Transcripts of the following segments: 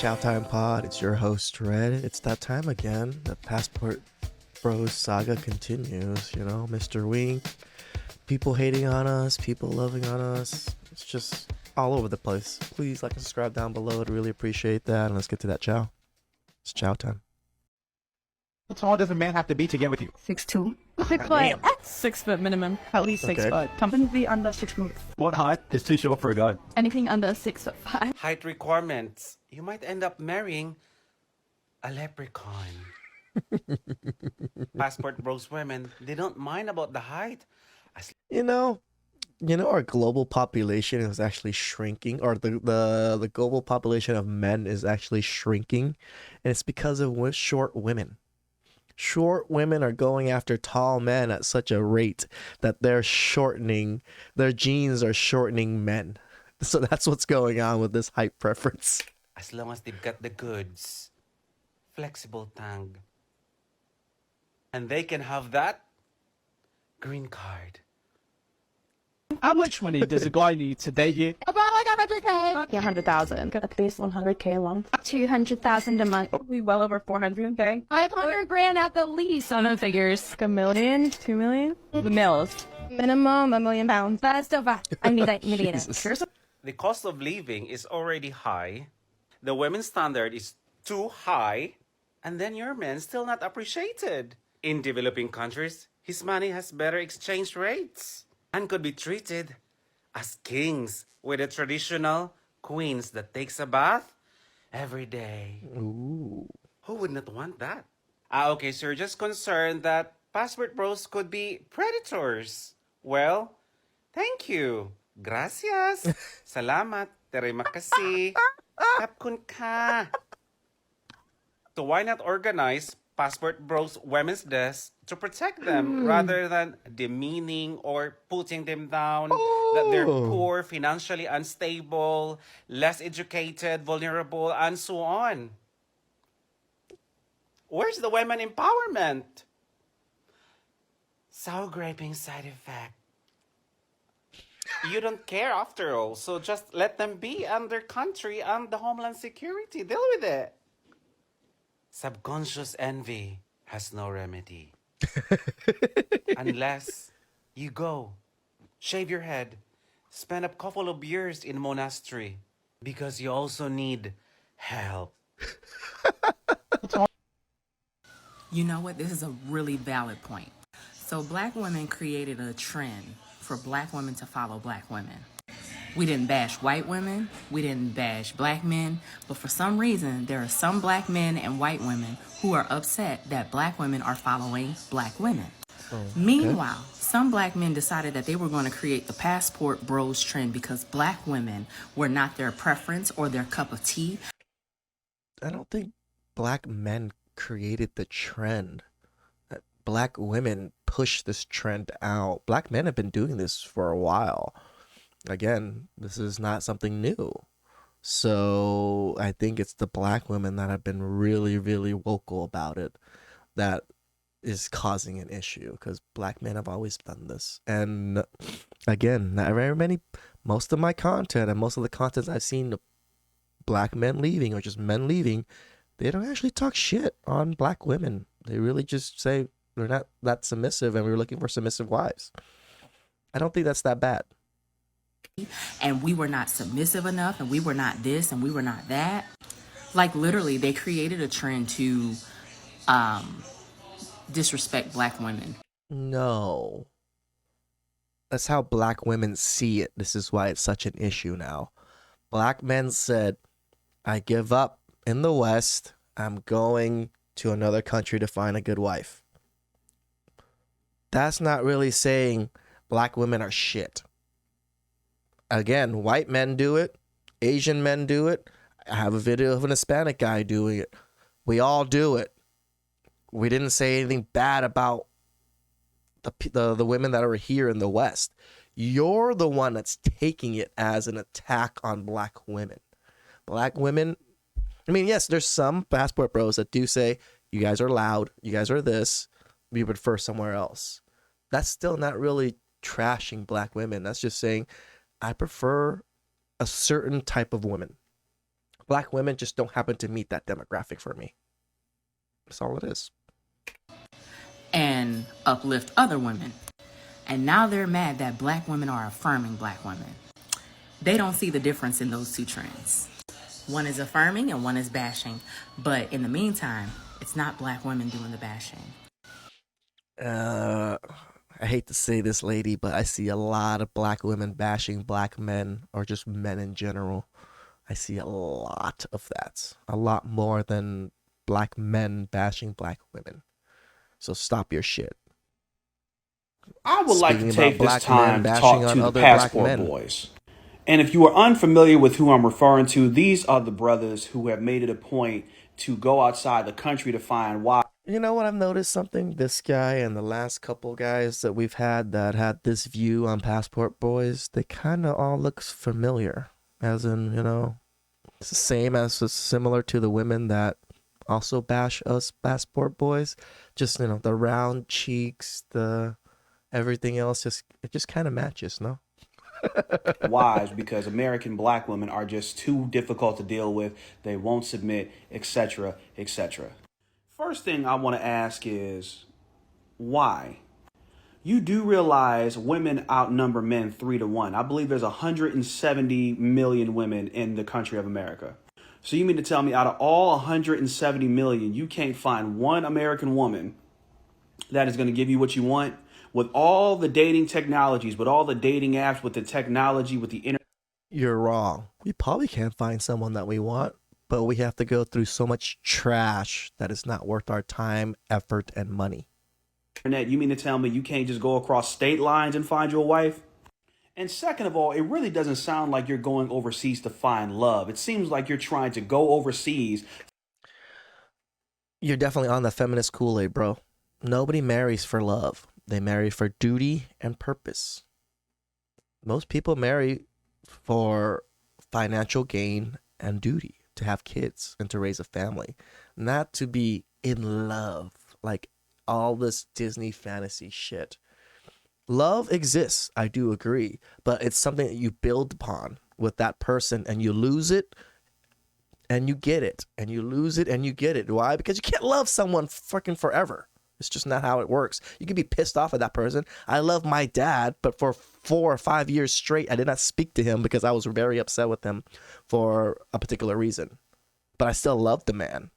TheChowTimePod. It's your host, Red. It's that time again. The Passport Bros saga continues. You know, Mr. Wink, people hating on us, people loving on us. It's just all over the place. Please like and subscribe down below. I'd really appreciate that. And let's get to that chow. It's chow time. How tall does a man have to be to get with you? 6'2". 6 Damn. foot. 6 foot minimum. At least 6 Okay. foot. Company under 6 foot. What height is too short for a guy? Anything under 6'5". Height requirements. You might end up marrying a leprechaun. Passport Bros women, they don't mind about the height. You know, our global population is actually shrinking, or the global population of men is actually shrinking, and it's because of short women. Short women are going after tall men at such a rate that their genes are shortening men. So that's what's going on with this height preference. As long as they've got the goods, flexible tongue, and they can have that green card. How much money does a guy need to date you? About like 100K. 100,000. At least 100K a month. 200,000 a month. Probably well over 400K. 500 grand at the least on the figures. Like $1 million, $2 million. The mills. Minimum £1 million. That's still bad. I need that. Jesus. The cost of living is already high. The women's standard is too high. And then your man still not appreciated. In developing countries, his money has better exchange rates and could be treated as kings with the traditional queens that takes a bath every day. Ooh. Who would not want that? Okay, so you're just concerned that passport bros could be predators. Well, thank you. Gracias. Salamat. Terima kasih. Kapkun ka. So why not organize Passport Bros Women's Desk to protect them rather than demeaning or putting them down that they're poor, financially unstable, less educated, vulnerable, and so on? Where's the women empowerment? Sour graping side effect. You don't care after all, so just let them be under country and the Homeland Security. Deal with it. Subconscious envy has no remedy. Unless you go, shave your head, spend a couple of years in monastery, because you also need help. You know what? This is a really valid point. So black women created a trend for black women to follow black women. We didn't bash white women, we didn't bash black men, but for some reason, there are some black men and white women who are upset that black women are following black women. Meanwhile, some black men decided that they were going to create the passport bros trend because black women were not their preference or their cup of tea. I don't think black men created the trend. Black women pushed this trend out. Black men have been doing this for a while. Again, this is not something new. So I think it's the black women that have been really, really vocal about it that is causing an issue, because black men have always done this. And again, not very many, most of my content and most of the content I've seen of black men leaving or just men leaving, they don't actually talk shit on black women. They really just say they're not that submissive and we're looking for submissive wives. I don't think that's that bad. And we were not submissive enough, and we were not this, and we were not that. Like literally, they created a trend to disrespect black women. No. That's how black women see it. This is why it's such an issue now. Black men said, I give up in the West. I'm going to another country to find a good wife. That's not really saying black women are shit. Again, white men do it. Asian men do it. I have a video of an Hispanic guy doing it. We all do it. We didn't say anything bad about the women that are here in the West. You're the one that's taking it as an attack on black women. Black women, I mean, yes, there's some passport bros that do say, you guys are loud, you guys are this, we prefer somewhere else. That's still not really trashing black women. That's just saying, I prefer a certain type of woman. Black women just don't happen to meet that demographic for me. That's all it is. And uplift other women. And now they're mad that black women are affirming black women. They don't see the difference in those two trends. One is affirming and one is bashing. But in the meantime, it's not black women doing the bashing. I hate to say this, lady, but I see a lot of black women bashing black men or just men in general. I see a lot of that. A lot more than black men bashing black women. So stop your shit. I would like to Speaking take about this black time men to bashing talk on to the other black Passport men. Boys. And if you are unfamiliar with who I'm referring to, these are the brothers who have made it a point to go outside the country to find wives. You know what? I've noticed something. This guy and the last couple guys that we've had that had this view on Passport Boys, they kind of all look familiar. As in, you know, it's the same as similar to the women that also bash us Passport Boys. Just, you know, the round cheeks, the everything else, it just kind of matches, no? Wives because American black women are just too difficult to deal with. They won't submit, etc., etc. First thing I want to ask is why? You do realize women outnumber men 3-1. I believe there's 170 million women in the country of America. So you mean to tell me out of all 170 million, you can't find one American woman that is going to give you what you want? With all the dating technologies, with all the dating apps, with the technology, with the internet. You're wrong. We probably can't find someone that we want, but we have to go through so much trash that it's not worth our time, effort, and money. You mean to tell me you can't just go across state lines and find your wife? And second of all, it really doesn't sound like you're going overseas to find love. It seems like you're trying to go overseas. You're definitely on the feminist Kool-Aid, bro. Nobody marries for love. They marry for duty and purpose. Most people marry for financial gain and duty, to have kids and to raise a family, not to be in love like all this Disney fantasy shit. Love exists, I do agree, but it's something that you build upon with that person, and you lose it and you get it, and you lose it and you get it. Why? Because you can't love someone fucking forever. It's just not how it works. You can be pissed off at that person. I love my dad, but for 4 or 5 years straight, I did not speak to him because I was very upset with him for a particular reason. But I still love the man.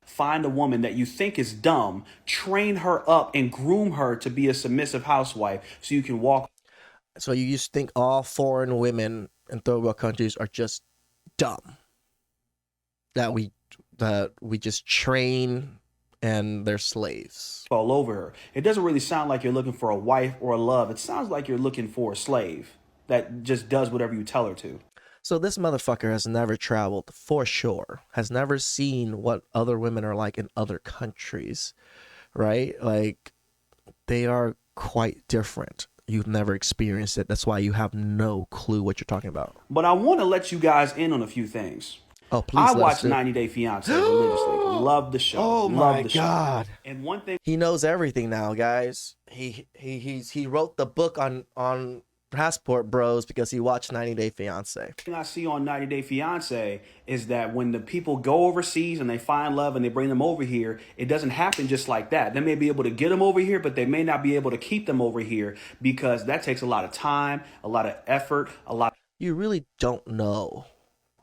Find a woman that you think is dumb, train her up and groom her to be a submissive housewife so you can walk. So you just think all foreign women in third world countries are just dumb? That we just train and they're slaves. All over her. It doesn't really sound like you're looking for a wife or a love. It sounds like you're looking for a slave that just does whatever you tell her to. So this motherfucker has never traveled for sure, has never seen what other women are like in other countries, right? Like, they are quite different. You've never experienced it. That's why you have no clue what you're talking about. But I want to let you guys in on a few things. Oh, please. I watched 90 Day Fiance religiously. Love the show. Oh my God. And one thing He knows everything now, guys. He wrote the book on Passport Bros because he watched 90 Day Fiance. thing I see on 90 Day Fiance is that when the people go overseas and they find love and they bring them over here, it doesn't happen just like that. They may be able to get them over here, but they may not be able to keep them over here because that takes a lot of time, a lot of effort, a lot. You really don't know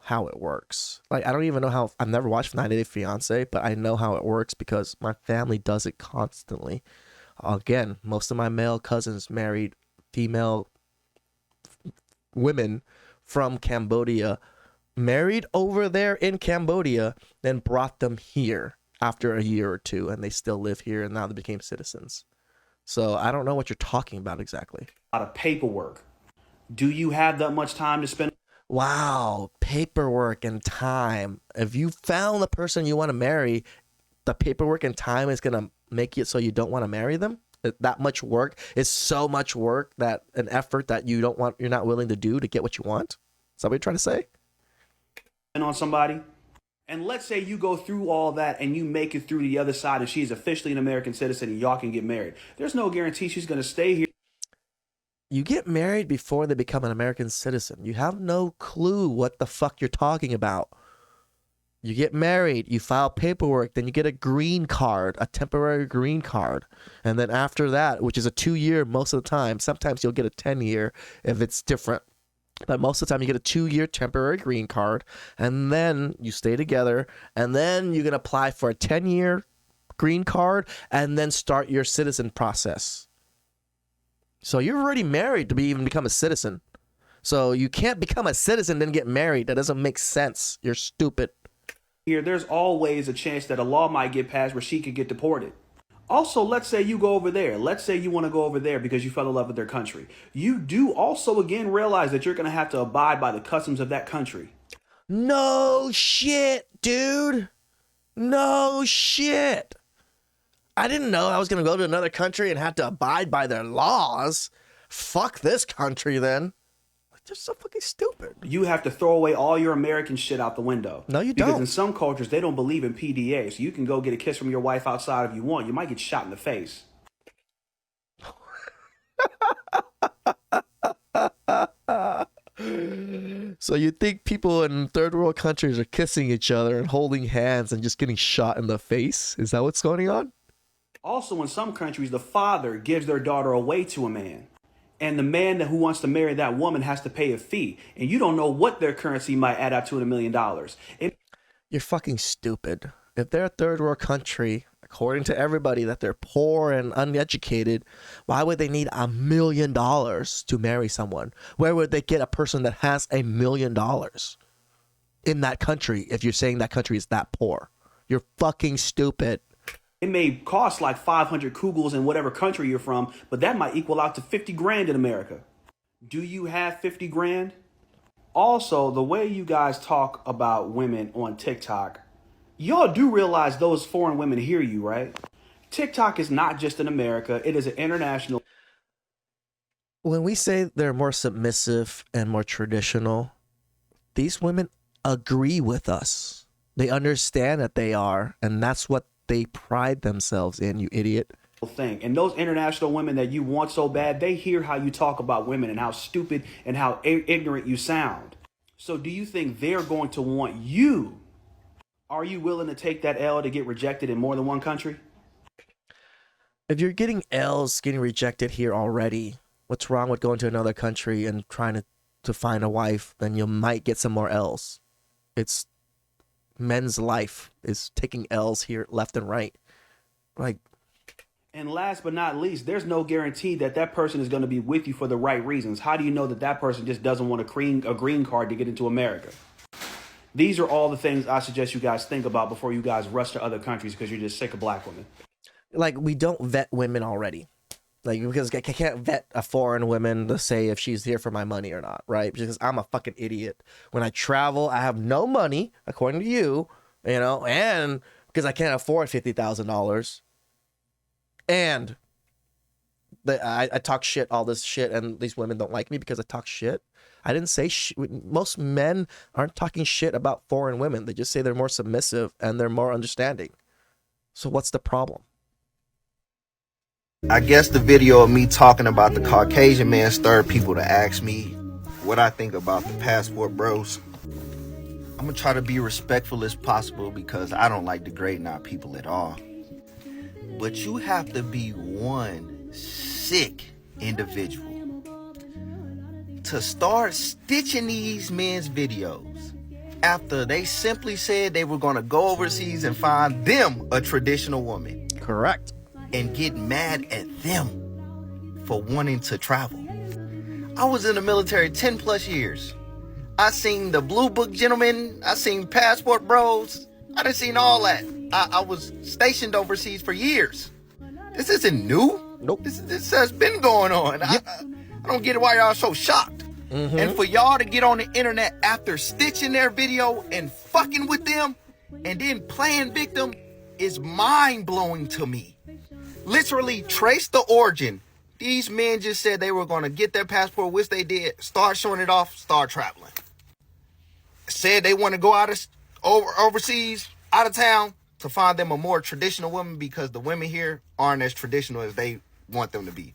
how it works. Like, I don't even know how. I've never watched 90 Day Fiance, but I know how it works because my family does it constantly. Again, most of my male cousins married female women from Cambodia, married over there in Cambodia, then brought them here after a year or two, and they still live here, and now they became citizens. So I don't know what you're talking about exactly. A lot of paperwork. Do you have that much time to spend? Wow, paperwork and time. If you found the person you want to marry, the paperwork and time is going to make it so you don't want to marry them? That much work is so much work, that an effort that you're not willing to do to get what you want? Is that what you're trying to say? On somebody? And let's say you go through all that and you make it through the other side and she's officially an American citizen and y'all can get married. There's no guarantee she's going to stay here. You get married before they become an American citizen. You have no clue what the fuck you're talking about. You get married, you file paperwork, then you get a green card, a temporary green card. And then after that, which is a 2-year most of the time, sometimes you'll get a 10-year if it's different. But most of the time, you get a 2-year temporary green card, and then you stay together, and then you can apply for a 10-year green card, and then start your citizen process. So you're already married to even become a citizen. So you can't become a citizen then get married. That doesn't make sense. You're stupid. Here, there's always a chance that a law might get passed where she could get deported. Also, let's say you go over there. Let's say you want to go over there because you fell in love with their country. You do also again realize that you're going to have to abide by the customs of that country. No shit, dude. No shit. I didn't know I was going to go to another country and have to abide by their laws. Fuck this country then. They're so fucking stupid. You have to throw away all your American shit out the window. No, you Because don't. in some cultures, they don't believe in PDA. So you can go get a kiss from your wife outside if you want. You might get shot in the face. So you think people in third world countries are kissing each other and holding hands and just getting shot in the face? Is that what's going on? Also, in some countries, the father gives their daughter away to a man. And the man who wants to marry that woman has to pay a fee. And you don't know what their currency might add up to in $1 million. You're fucking stupid. If they're a third world country, according to everybody, that they're poor and uneducated, why would they need $1 million to marry someone? Where would they get a person that has $1 million in that country if you're saying that country is that poor? You're fucking stupid. It may cost like 500 kugels in whatever country you're from, but that might equal out to 50 grand in America. Do you have 50 grand? Also, the way you guys talk about women on TikTok, y'all do realize those foreign women hear you, right? TikTok is not just in America, it is an international. When we say they're more submissive and more traditional, these women agree with us. They understand that they are, and that's what they pride themselves in, you idiot. Thing. And those international women that you want so bad, they hear how you talk about women and how stupid and how ignorant you sound. So do you think they're going to want you? Are you willing to take that L to get rejected in more than one country? If you're getting L's, getting rejected here already, what's wrong with going to another country and trying to find a wife? Then you might get some more L's. It's men's life is taking L's here left and right. Like, and last but not least, there's no guarantee that that person is going to be with you for the right reasons. How do you know that that person just doesn't want a green card to get into America? These are all the things I suggest you guys think about before you guys rush to other countries because you're just sick of black women. Like, we don't vet women already. Like, because I can't vet a foreign woman to say if she's here for my money or not, right? Because I'm a fucking idiot. When I travel, I have no money, according to you, and because I can't afford $50,000. And I talk shit, all this shit, and these women don't like me because I talk shit. I didn't say most men aren't talking shit about foreign women. They just say they're more submissive and they're more understanding. So what's the problem? I guess the video of me talking about the Caucasian man stirred people to ask me what I think about the passport bros. I'm gonna try to be respectful as possible because I don't like degrading our people at all. But you have to be one sick individual to start stitching these men's videos after they simply said they were gonna go overseas and find them a traditional woman. Correct. And get mad at them for wanting to travel. I was in the military 10 plus years. I seen the Blue Book gentlemen. I seen passport bros. I done seen all that. I was stationed overseas for years. This isn't new. Nope. This has been going on. Yep. I don't get why y'all so shocked. Mm-hmm. And for y'all to get on the internet after stitching their video and fucking with them and then playing victim is mind-blowing to me. Literally trace the origin. These men just said they were going to get their passport, which they did, start showing it off, start traveling. Said they want to go overseas, out of town, to find them a more traditional woman because the women here aren't as traditional as they want them to be.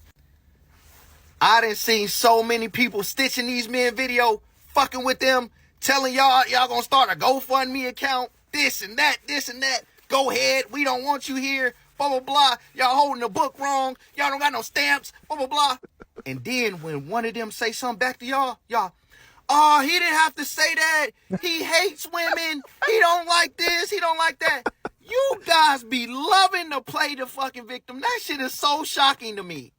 I done seen so many people stitching these men video, fucking with them, telling y'all gonna start a GoFundMe account, this and that. Go ahead, we don't want you here, blah, blah, blah. Y'all holding the book wrong. Y'all don't got no stamps, blah, blah, blah. And then when one of them say something back to y'all, oh, he didn't have to say that. He hates women. He don't like this. He don't like that. You guys be loving to play the fucking victim. That shit is so shocking to me.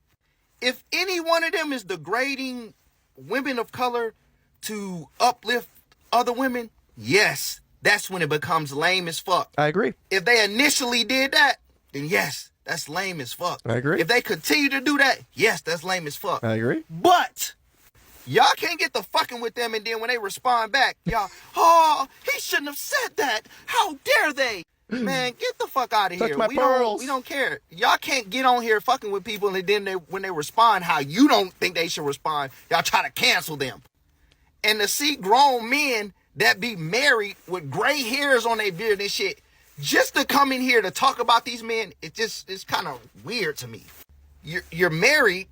If any one of them is degrading women of color to uplift other women, yes, that's when it becomes lame as fuck. I agree. If they initially did that, then yes, that's lame as fuck. I agree. If they continue to do that, yes, that's lame as fuck. I agree. But y'all can't get the fucking with them, and then when they respond back, y'all, oh, he shouldn't have said that. How dare they? Man, get the fuck out of Touch here. my pearls. We don't care. Y'all can't get on here fucking with people, and then when they respond how you don't think they should respond, y'all try to cancel them. And to see grown men that be married with gray hairs on their beard and shit, just to come in here to talk about these men, it's kind of weird to me. You're married.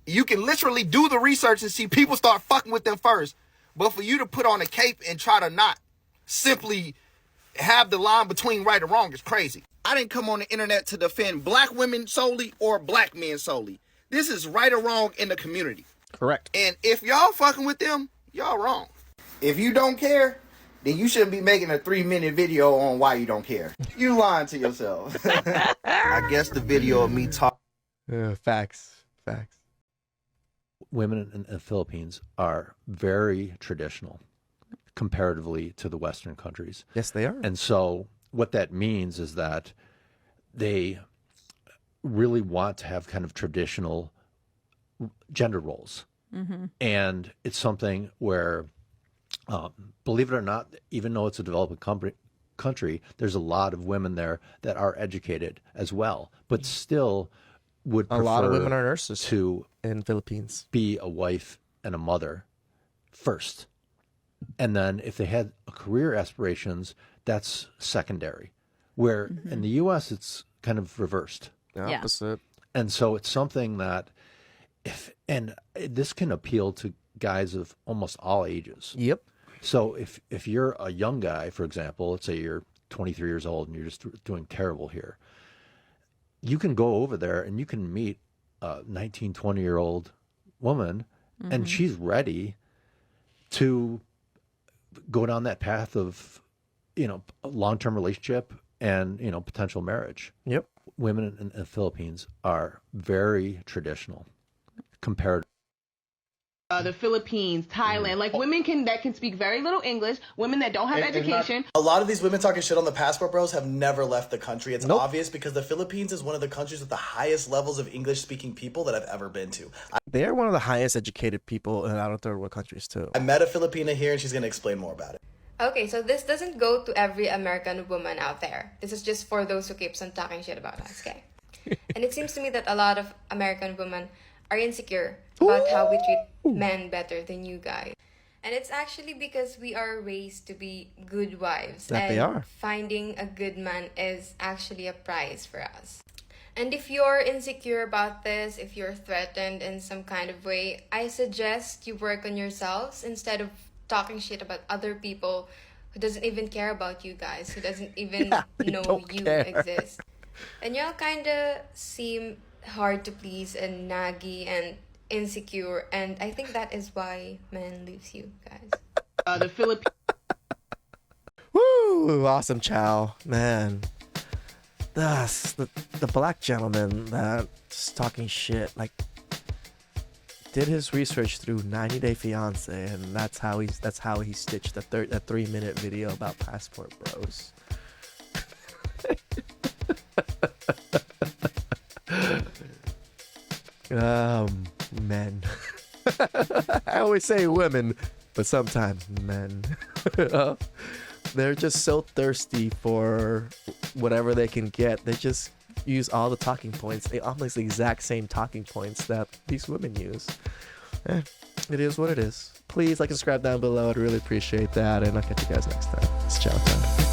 You can literally do the research and see people start fucking with them first. But for you to put on a cape and try to not simply have the line between right or wrong is crazy. I didn't come on the internet to defend black women solely or black men solely. This is right or wrong in the community. Correct. And if y'all fucking with them, y'all wrong. If you don't care, then you shouldn't be making a 3-minute video on why you don't care. You lying to yourself. I guess the video of me talking. Facts. Women in the Philippines are very traditional comparatively to the Western countries. Yes, they are. And so what that means is that they really want to have kind of traditional gender roles. Mm-hmm. And it's something where, believe it or not, even though it's a developing country, there's a lot of women there that are educated as well, but still would prefer a lot of women are nurses to in Philippines be a wife and a mother first. And then if they had career aspirations, that's secondary. Where in the U.S., it's kind of reversed. The opposite. And so it's something that this can appeal to guys of almost all ages. Yep. So if you're a young guy, for example, let's say you're 23 years old and you're just doing terrible here, you can go over there and you can meet a 19, 20-year-old woman, and she's ready to go down that path of, a long-term relationship and, potential marriage. Yep. Women in the Philippines are very traditional compared. The Philippines, Thailand, like women that can speak very little English, women that don't have education. A lot of these women talking shit on the passport bros have never left the country. It's obvious because the Philippines is one of the countries with the highest levels of English speaking people that I've ever been to. They're one of the highest educated people in other third world countries too. I met a Filipina here and she's going to explain more about it. Okay, so this doesn't go to every American woman out there. This is just for those who keeps on talking shit about us, okay? And it seems to me that a lot of American women are insecure about how we treat men better than you guys. And it's actually because we are raised to be good wives. That they are. Finding a good man is actually a prize for us. And if you're insecure about this, if you're threatened in some kind of way, I suggest you work on yourselves instead of talking shit about other people who doesn't even care about you guys, who doesn't even know you exist. And y'all kind of seem hard to please and naggy and insecure, and I think that is why men leaves you guys. The Philippines. Woo! Awesome, Chow. Man. The black gentleman that's talking shit, like, did his research through 90 Day Fiance, and that's how he stitched a 3-minute video about passport bros. Men. I always say women, but sometimes men. They're just so thirsty for whatever they can get. They just use all the talking points. They almost the exact same talking points that these women use. It is what it is. Please like and subscribe down below. I'd really appreciate that. And I'll catch you guys next time. It's chow time.